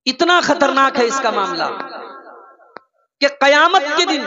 इतना खतरनाक है इसका मामला कि कयामत के दिन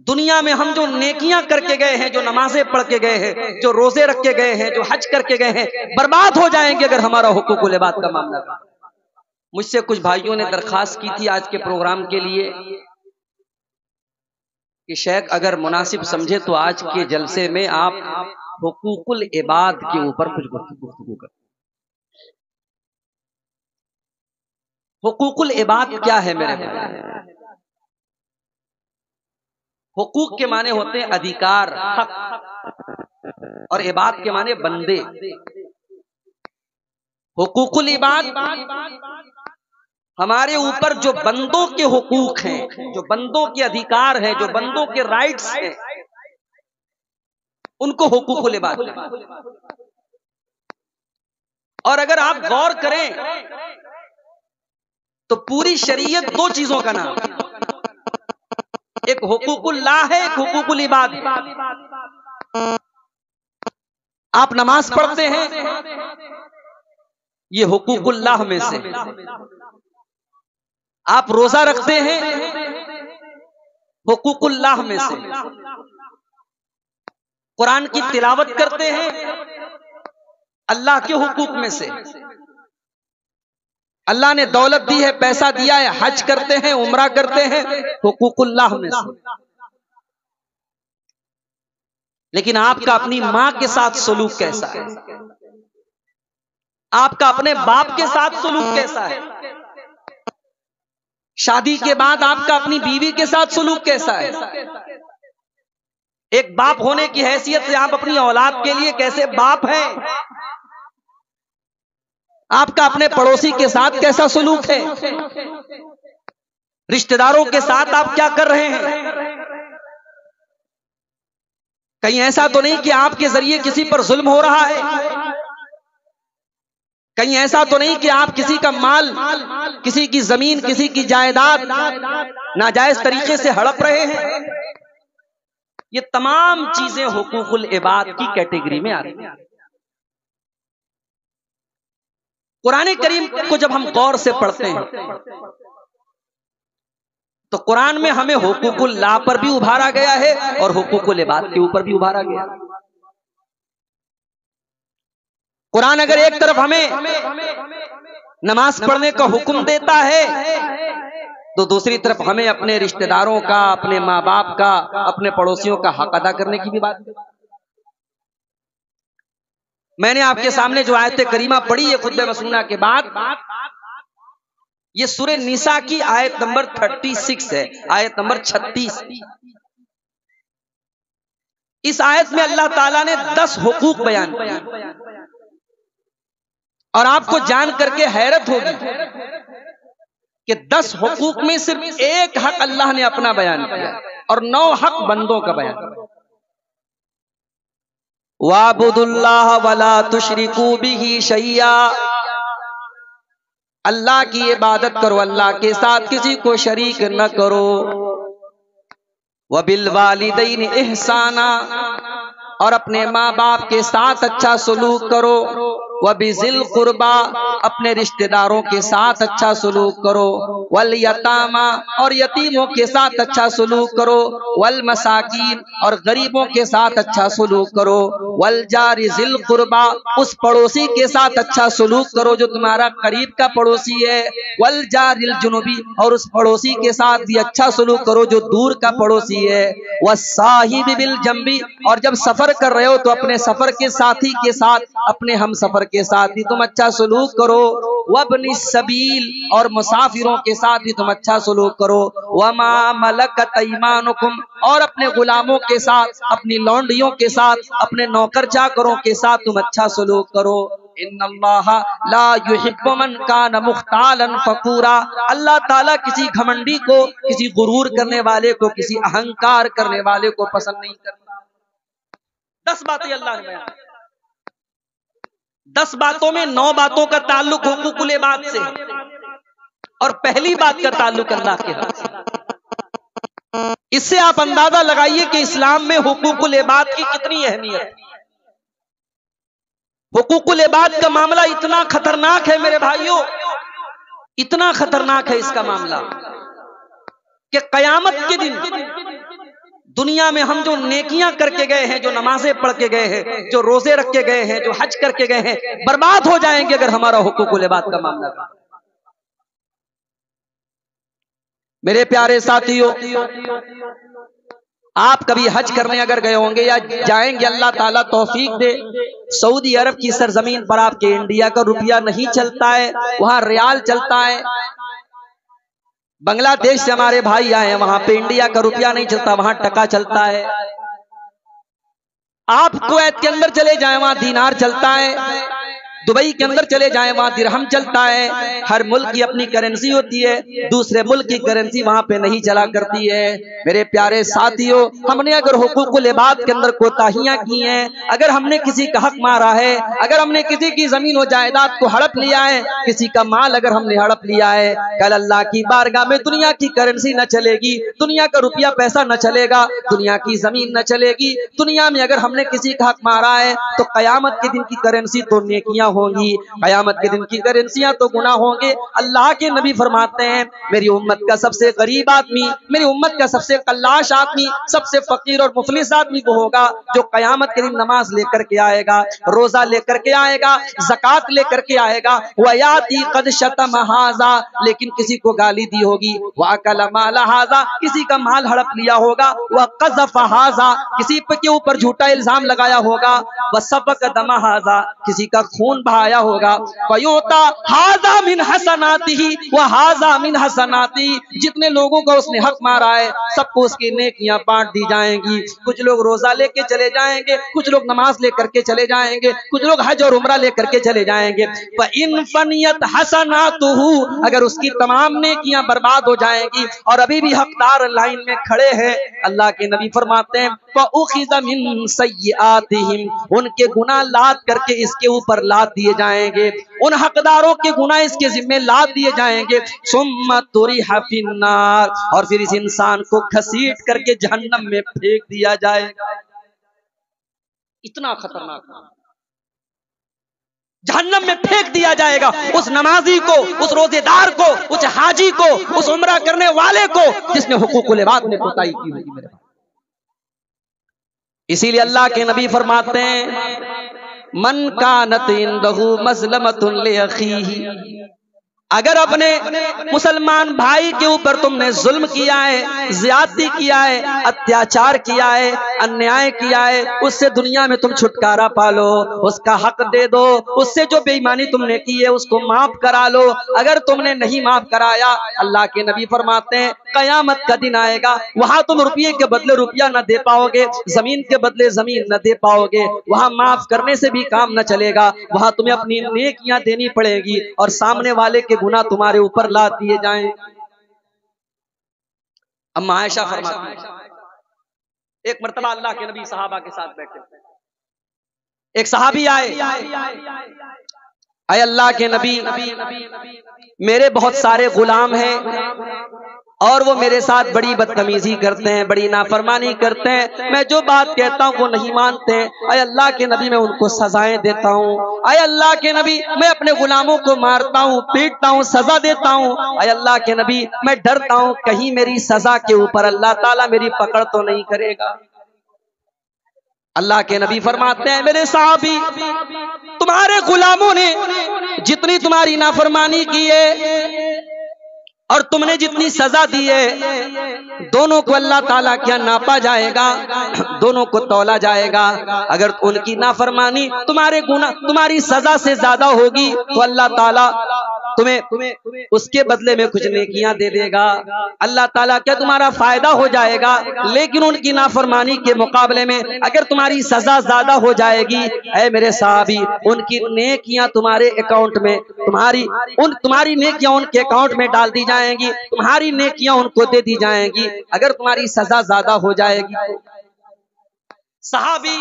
दुनिया में हम जो नेकियां करके गए हैं, जो नमाजें पढ़ के गए हैं, जो रोजे रख के गए हैं, जो हज करके गए हैं, बर्बाद हो जाएंगे अगर हमारा हुकूकुल इबाद का मामला था। मुझसे कुछ भाइयों ने दरखास्त की थी आज के प्रोग्राम के लिए कि शेख अगर मुनासिब समझे तो आज के जलसे में आप हुकूकुल इबाद के ऊपर कुछ गुफ्तगू करें। हुकूकुल इबाद क्या है मेरे भाई? हुकूक के माने होते हैं अधिकार, हक, और इबाद के माने बंदे। हुकूकुल इबाद हमारे ऊपर जो बंदों के हुकूक हैं, जो बंदों के अधिकार हैं, जो बंदों के राइट्स हैं, उनको हुकूकुल इबाद हैं। और अगर आप गौर करें तो पूरी शरीयत दो चीजों का नाम है, एक हुकूकुल्लाह है, एक हुकूकुल इबाद है। आप नमाज पढ़ते हैं, ये हुकूकुल्लाह में से। आप रोजा रखते हैं, हुकूकुल्लाह में से। कुरान की तिलावत करते हैं, अल्लाह के हुकूक में से। अल्लाह ने दौलत दी है, पैसा दिया है, हज करते हैं, उम्रा करते हैं, हुकूकुल्लाह में से। लेकिन आपका अपनी मां के साथ सलूक कैसा है? आपका अपने बाप के साथ सलूक कैसा है? शादी के बाद आपका अपनी बीवी के साथ सलूक कैसा है? एक बाप होने की हैसियत से आप अपनी औलाद के लिए कैसे बाप हैं? आपका अपने पड़ोसी के साथ कैसा सलूक है? रिश्तेदारों के साथ आप क्या कर रहे हैं? कहीं ऐसा तो नहीं कि आपके जरिए किसी पर जुल्म हो रहा है? कहीं ऐसा तो नहीं कि आप किसी का माल, किसी की जमीन, किसी की जायदाद नाजायज तरीके से हड़प रहे हैं? ये तमाम चीजें हुकूकुल इबाद की कैटेगरी में आ रही हैं। कुरान करीम को जब हम गौर से पढ़ते हैं तो कुरान में हमें हुकूकुल्लाह पर भी उभारा गया है और हुकूकुल इबाद के ऊपर भी उभारा गया है। कुरान अगर एक तरफ हमें नमाज पढ़ने का हुक्म देता है तो दूसरी तरफ हमें अपने रिश्तेदारों का, अपने माँ बाप का, अपने पड़ोसियों का हक अदा करने की भी बात है। मैंने आपके सामने जो आयत करीमा पढ़ी है खुतबे मसनूना के बाद, ये सूरह निसा की आयत नंबर 36 है, आयत नंबर 36। इस आयत में अल्लाह ताला ने 10 हुकूक बयान किए और आपको जान करके हैरत होगी कि 10 हुकूक में सिर्फ एक हक अल्लाह ने अपना बयान किया और 9 हक बंदों का बयान किया। वाबुदुल्लाह वला तुशरिकू बिही शैया, अल्लाह की इबादत करो, अल्लाह के साथ किसी को शरीक न करो। वबिल वालिदैन इहसाना, और अपने माँ बाप के साथ अच्छा सलूक करो। वबिजिल कुर्बा, अपने रिश्तेदारों के साथ अच्छा सलूक करो। वल यतामा, और यतीमों के साथ अच्छा सलूक करो। वल मसाकीन, और गरीबों के साथ अच्छा सलूक करो। वल जारि जिल कुर्बा, उस पड़ोसी के साथ अच्छा सलूक करो जो तुम्हारा करीब का पड़ोसी है। वल जारिल जुनुबी, और उस पड़ोसी के साथ भी अच्छा सलूक करो जो दूर का पड़ोसी है। वस्साहिबि बिल जंबी, और जब सफर कर रहे हो तो अपने सफर के साथी के साथ, अपने हम सफर के साथ भी तुम अच्छा सलूक करो। वब्नि सबील, और मुसाफिरों के साथ भी तुम अच्छा सलूक करो। वमा मलकत ऐमानुकुम, और अपने गुलामों के साथ, अपनी लौंडियों के साथ, अपने नौकर चाकरों के साथ तुम अच्छा सलूक करो। इन्नल्लाह ला युहिब्बु मन कान मुख्तालन फखूरा, अल्लाह ताला किसी घमंडी को, किसी गुरूर करने वाले को, किसी अहंकार करने वाले को पसंद नहीं करता। 10 बातें अल्लाह ने बयान, 10 बातों में 9 बातों का ताल्लुक हुकूकुल इबाद से और पहली बात का ताल्लुक अल्लाह के हक से। इससे आप अंदाजा लगाइए कि इस्लाम में हुकूकुल इबाद की कितनी अहमियत है। हुकूकुल इबाद का मामला इतना खतरनाक है मेरे भाइयों इतना खतरनाक है इसका मामला कि कयामत के दिन दुनिया में हम जो नेकियां करके गए हैं, जो नमाजें पढ़ के गए हैं, जो रोजे रख के गए हैं, जो हज करके गए हैं, बर्बाद हो जाएंगे अगर हमारा हुकूकुल इबाद का मामला था। मेरे प्यारे साथियों, आप कभी हज करने अगर गए होंगे या जाएंगे, अल्लाह ताला तौफीक दे, सऊदी अरब की सरजमीन पर आपके इंडिया का रुपया नहीं चलता है, वहां रियाल चलता है। बांग्लादेश से हमारे भाई आए हैं, वहां पे इंडिया का रुपया नहीं चलता, वहां टका चलता है। आप कुवैत के अंदर चले जाएं, वहां दीनार चलता है। दुबई के अंदर चले जाएं, वहां दिरहम चलता है। हर मुल्क की अपनी करेंसी होती है, दूसरे मुल्क की करेंसी वहां पे नहीं चला करती है। मेरे प्यारे साथियों, हमने अगर हुकूकुल इबाद के अंदर कोताहियां की हैं, अगर हमने किसी का हक मारा है, अगर हमने किसी की जमीन और जायदाद को हड़प लिया है, किसी का माल अगर हमने हड़प लिया है, कल अल्लाह की बारगाह में दुनिया की करेंसी न चलेगी, दुनिया का रुपया पैसा न चलेगा, दुनिया की जमीन न चलेगी। दुनिया में अगर हमने किसी का हक मारा है तो कयामत के दिन की करेंसी तो नेकियां होंगी, कयामत के दिन की करेंसियां तो गुनाह होंगे। अल्लाह के नबी फरमाते हैं, मेरी उम्मत का सबसे गरीब आदमी, मेरी उम्मत का सबसे कल्लाश आदमी, सबसे फकीर और मुफलिस आदमी वो होगा जो कयामत के दिन नमाज लेकर के आएगा, रोजा लेकर के आएगा, ज़कात लेकर के आएगा, वयाती कद शतम हाज़ा, लेकिन किसी को गाली दी होगी, व अकल माल हाज़ा, किसी का माल हड़प लिया होगा, व क़ज़फ़ हाज़ा, किसी के ऊपर झूठा इल्जाम लगाया होगा, व सबक दम हाज़ा, किसी का खून बहाया होगा। फयोता हाज़ा मिन हसनातिही व हाज़ा मिन हसनाती, जितने लोगों का उसने हक मारा है सबको उसकी नेकियां बांट दी जाएंगी। कुछ लोग रोजा लेके चले जाएंगे, कुछ लोग नमाज लेकर के चले जाएंगे, कुछ लोग हज और उम्रा लेकर के चले जाएंगे। इन फनियत हसनातुहु, अगर उसकी तमाम नेकियां बर्बाद हो जाएंगी और अभी भी हकदार लाइन में खड़े हैं, अल्लाह के नबी फरमाते हैं फउखिज़ मिन सय्यिआतिहिम, उनके गुनाह लाद करके इसके ऊपर लाद दिए जाएंगे, उन हकदारों के गुनाह इसके जिम्मे लाद दिए जाएंगे। सुम्मा तुरिहा फिन्नार, और फिर इस इंसान को घसीट करके जहन्नम में फेंक दिया जाएगा। इतना खतरनाक, जहन्नम में फेंक दिया जाएगा उस नमाजी को, उस रोजेदार को, उस हाजी को, उस उम्रा करने वाले को जिसने हुकूकुल इबाद में कोताही की होगी मेरे पास। इसीलिए अल्लाह के नबी फरमाते हैं, मन कानत इंदहु मज़लमतुन लिअखीही, अगर अपने मुसलमान भाई के ऊपर तुमने जुल्म किया है, ज्यादती किया है, अत्याचार किया है, अन्याय किया है, उससे दुनिया में तुम छुटकारा पालो, उसका हक दे दो, उससे जो बेईमानी तुमने की है उसको माफ करा लो। अगर तुमने नहीं माफ कराया, अल्लाह के नबी फरमाते हैं कयामत का दिन आएगा, वहां तुम रुपये के बदले रुपया न दे पाओगे, जमीन के बदले जमीन न दे पाओगे, वहां माफ करने से भी काम न चलेगा, वहां तुम्हें अपनी नेकियां देनी पड़ेगी और सामने वाले के गुनाह तुम्हारे ऊपर लाद दिए जाएं। अम्मा आयशा फरमाती है, एक मर्तबा अल्लाह के नबी सहाबा के साथ बैठे, एक सहाबी आए, आए अल्लाह के नबी, मेरे बहुत सारे गुलाम हैं और वो मेरे साथ बड़ी बदतमीजी करते हैं, बड़ी नाफरमानी करते हैं, मैं जो बात कहता हूँ वो नहीं मानते हैं। आए अल्लाह के नबी, मैं उनको सजाएं देता हूँ। आए अल्लाह के नबी, मैं अपने गुलामों को मारता हूँ, पीटता हूँ, सजा देता हूँ। आए अल्लाह के नबी, मैं डरता हूँ कहीं मेरी सजा के ऊपर अल्लाह ताला मेरी पकड़ तो नहीं करेगा। अल्लाह के नबी फरमाते हैं, मेरे साहबी, तुम्हारे गुलामों ने जितनी तुम्हारी नाफरमानी की है और तुमने जितनी सजा दी है, दोनों को अल्लाह ताला क्या नापा जाएगा, दोनों को तौला जाएगा। अगर उनकी नाफरमानी तुम्हारे गुनाह, तुम्हारी सजा से ज्यादा होगी तो अल्लाह ताला तुम्हें उसके बदले में कुछ नेकियां दे देगा, अल्लाह ताला क्या तुम्हारा फायदा हो जाएगा। लेकिन उनकी नाफरमानी के मुकाबले में अगर तुम्हारी सजा ज्यादा हो जाएगी, ऐ मेरे साहबी, उनकी नेकियां तुम्हारे अकाउंट में, तुम्हारी नेकियां उनके अकाउंट में डाल दी जाएंगी, तुम्हारी नेकियां उनको दे दी जाएंगी अगर तुम्हारी सजा ज्यादा हो जाएगी। सहाबी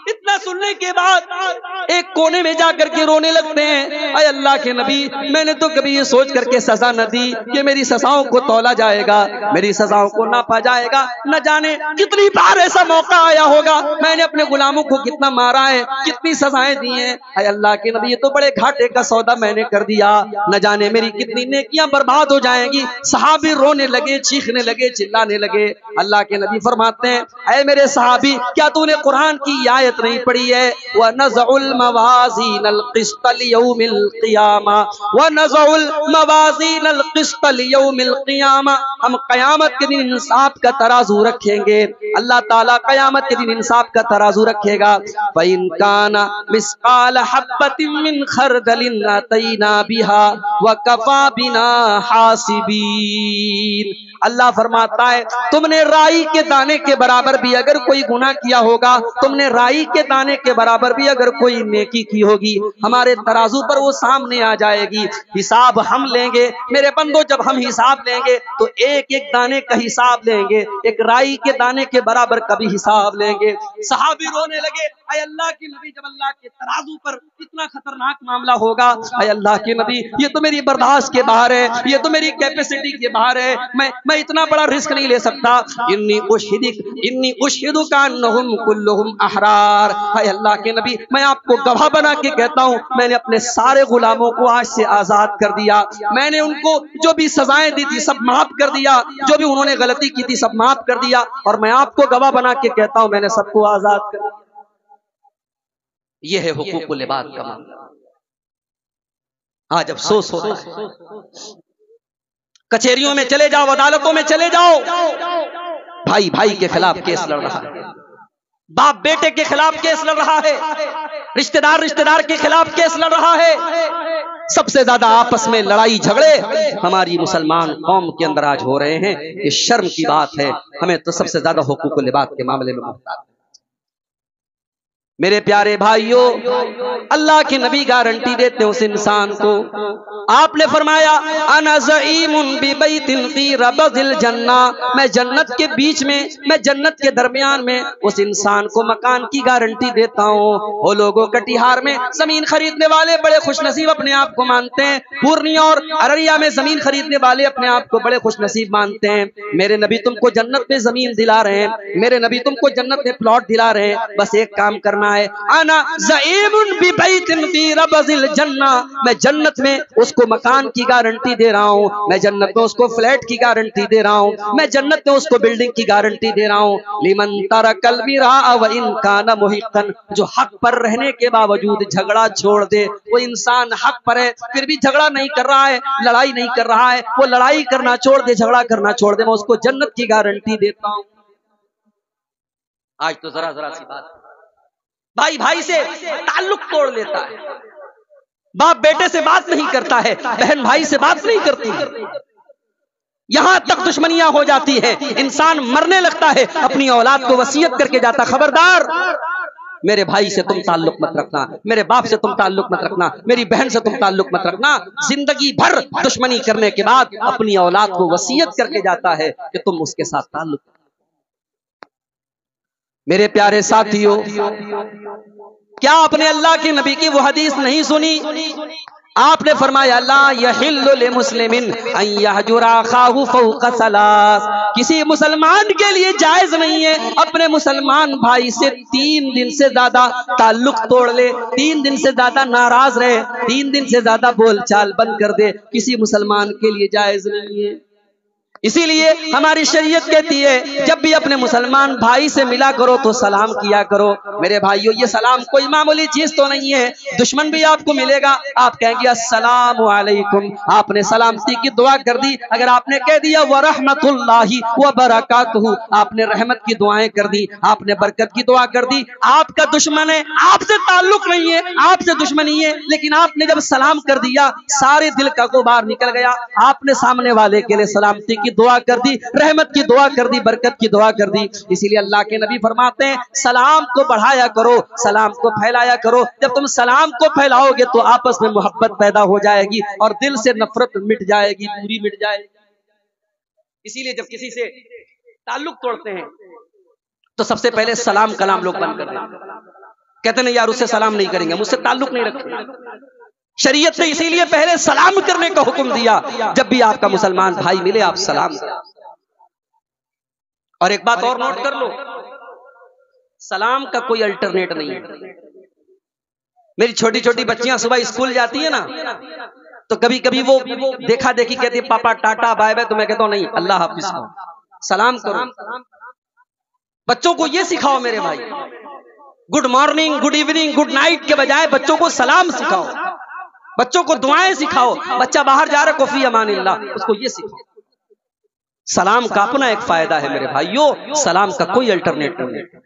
इतना सुनने के बाद एक कोने में जाकर के रोने लगते हैं। अय अल्लाह के नबी, मैंने तो कभी ये सोच करके सजा न दी कि मेरी सजाओं को तौला जाएगा, मेरी सजाओं को नापा जाएगा। न जाने कितनी बार ऐसा मौका आया होगा, मैंने अपने गुलामों को कितना मारा है, कितनी सजाएं दी हैं। अय अल्लाह के नबी, ये तो बड़े घाटे का सौदा मैंने कर दिया, न जाने मेरी कितनी नेकियां बर्बाद हो जाएंगी। सहाबी रोने लगे, चीखने लगे, चिल्लाने लगे। अल्लाह के नबी फरमाते हैं, ऐ मेरे सहाबी, क्या तूने कुरान की आयत नहीं पढ़ी है? व नज़उल मवाज़ीनल क़िस्त लियौमिल क़ियामा, व नज़उल मवाज़ीनल क़िस्त लियौमिल क़ियामा। हम क़यामत के दिन इंसाफ का तराजू रखेंगे। अल्लाह ताला क़यामत के दिन इंसाफ का तराजू रखेगा। व इन काना मिस्क़ाल हब्बतिन मिन खरदलिन अतैना बिहा व कफ़ा बिना हासिबीन। अल्लाह फरमाता है, तुमने राई के दाने के बराबर भी अगर कोई गुनाह किया होगा, तुमने राई के दाने के बराबर भी अगर कोई नेकी की होगी, हमारे तराजू पर वो सामने आ जाएगी। हिसाब हम लेंगे मेरे बंदो। जब हम हिसाब लेंगे तो एक एक दाने का हिसाब लेंगे, एक राई के दाने के बराबर कभी हिसाब लेंगे। सहाबी रोने लगे, अय अल्लाह के नबी, जब अल्लाह के तराजू पर इतना खतरनाक मामला होगा, अय अल्लाह के नबी, ये तो मेरी बर्दाश्त के बाहर है, ये तो मेरी कैपेसिटी के बाहर है, मैं इतना बड़ा रिस्क नहीं ले सकता। इन्नी उशहिदु का अन्नहुम कुल्लुहुम अहरार। हाय अल्लाह के नबी, मैं आपको गवाह बना के कहता हूँ, मैंने अपने सारे गुलामों को आज से आजाद कर दिया। मैंने उनको जो भी सजाएं दी थी सब माफ कर दिया, जो भी उन्होंने गलती की थी सब माफ कर दिया, और मैं आपको गवाह बना के कहता हूँ, मैंने सबको आजाद कर दिया। यह है हुकूकुल इबाद का मामला। आज अफसोस होता है, कचहरियों में चले जाओ, अदालतों में चले जाओ, भाई भाई के खिलाफ केस लड़ रहा है, बाप बेटे के खिलाफ केस लड़ रहा है, रिश्तेदार रिश्तेदार के खिलाफ केस लड़ रहा है। सबसे ज्यादा आपस में लड़ाई झगड़े हमारी मुसलमान कौम के अंदर आज हो रहे हैं। ये शर्म की बात है। हमें तो सबसे ज्यादा हुकूकुल इबाद के मामले में मुहताज है। मेरे प्यारे भाइयों, अल्लाह के नबी गारंटी देते हैं उस इंसान को। आपने फरमाया, अना ज़ईमुन बिबैतिन फी रबज़िल जन्ना, मैं जन्नत के बीच में, मैं जन्नत के दरमियान में उस इंसान को मकान की गारंटी देता हूँ। वो लोगों कटिहार में जमीन खरीदने वाले बड़े खुशनसीब अपने आप को मानते हैं, पूर्णिया और अररिया में जमीन खरीदने वाले अपने आप को बड़े खुशनसीब मानते हैं। मेरे नबी तुमको जन्नत में जमीन दिला रहे हैं, मेरे नबी तुमको जन्नत में प्लॉट दिला रहे हैं, बस एक काम करना है। आना ज़ईमुन बिबैतिन फी रबज़िल जन्ना, मैं जन्नत में उसको मकान की गारंटी दे रहा हूँ, मैं जन्नत में उसको फ्लैट की गारंटी दे रहा हूँ, मैं जन्नत में उसको बिल्डिंग की गारंटी दे रहा हूँ। लिमन तरकल बिरा व इन काना मुहिqqन, जो हक पर रहने के बावजूद झगड़ा छोड़ दे, वो इंसान हक पर है फिर भी झगड़ा नहीं कर रहा है, लड़ाई नहीं कर रहा है, वो लड़ाई करना छोड़ दे, झगड़ा करना छोड़ दे, मैं उसको जन्नत की गारंटी देता हूँ। आज तो जरा जरा सी बात, भाई भाई से ताल्लुक तोड़ लेता है, बाप बेटे से बात नहीं करता है, बहन भाई से बात नहीं करती है, यहां तक दुश्मनियां हो जाती है। इंसान मरने लगता है, अपनी औलाद को वसीयत करके जाता, खबरदार मेरे भाई से तुम ताल्लुक मत रखना, मेरे बाप से तुम ताल्लुक मत रखना, मेरी बहन से तुम ताल्लुक मत रखना। जिंदगी भर दुश्मनी करने के बाद अपनी औलाद को वसीयत करके जाता है कि तुम उसके साथ ताल्लुक। मेरे प्यारे साथियों, क्या आपने अल्लाह के नबी की वो हदीस नहीं सुनी? आपने फरमाया, ला यहिल्लु लिमुस्लिमिन अन यहजुरा अखाहु फौqa सलास, किसी मुसलमान के लिए जायज नहीं है अपने मुसलमान भाई से 3 दिन से ज्यादा ताल्लुक तोड़ ले, 3 दिन से ज्यादा नाराज रहे, 3 दिन से ज्यादा बोलचाल बंद कर दे, किसी मुसलमान के लिए जायज नहीं है। इसीलिए हमारी शरीयत कहती है, जब भी अपने मुसलमान भाई से मिला करो तो सलाम किया करो। मेरे भाइयों, ये सलाम कोई मामूली चीज तो नहीं है। दुश्मन भी आपको मिलेगा, आप कहेंगे अस्सलामु अलैकुम, आपने सलामती की दुआ कर दी। अगर आपने कह दिया व रहमतुल्लाहि व बरकातहू, आपने रहमत की दुआएं कर दी, आपने बरकत की दुआ कर दी। आपका दुश्मन है, आपसे ताल्लुक नहीं है, आपसे दुश्मनी है, लेकिन आपने जब सलाम कर दिया, सारे दिल का गुबार निकल गया। आपने सामने वाले के लिए सलामती की दुआ कर दी, रहमत की दुआ कर दी, बरकत की दुआ कर दी। इसीलिए अल्लाह के नबी फरमाते हैं, सलाम को बढ़ाया करो, सलाम को फैलाया करो। जब तुम सलाम को फैलाओगे तो आपस में मोहब्बत पैदा हो जाएगी और दिल से नफरत मिट जाएगी, दूरी मिट जाएगी। इसीलिए जब किसी से ताल्लुक तोड़ते हैं तो सबसे पहले सलाम कलाम लोग बंद कर देते हैं। कहते नहीं यार उससे सलाम नहीं करेंगे, मुझसे ताल्लुक नहीं रखेंगे। शरीयत ने इसीलिए पहले सलाम करने का हुक्म दिया, जब भी आपका मुसलमान भाई मिले आप सलाम करें। और एक बात और नोट कर लो, सलाम का कोई अल्टरनेट नहीं है। मेरी छोटी छोटी बच्चियां सुबह स्कूल जाती है ना, तो कभी कभी वो देखा देखी कहती है पापा टाटा बाय बाय, तो मैं कहता हूं नहीं अल्लाह हाफिज करो, सलाम करो। बच्चों को ये सिखाओ मेरे भाई, good morning good evening good night के बजाय बच्चों को सलाम सिखाओ, बच्चों को दुआएं सिखाओ। बच्चा बाहर जा रहा कुफी अमानिल्लाह, उसको ये सिखाओ। सलाम का अपना एक फायदा है मेरे भाइयों, सलाम का कोई अल्टरनेटिव नहीं।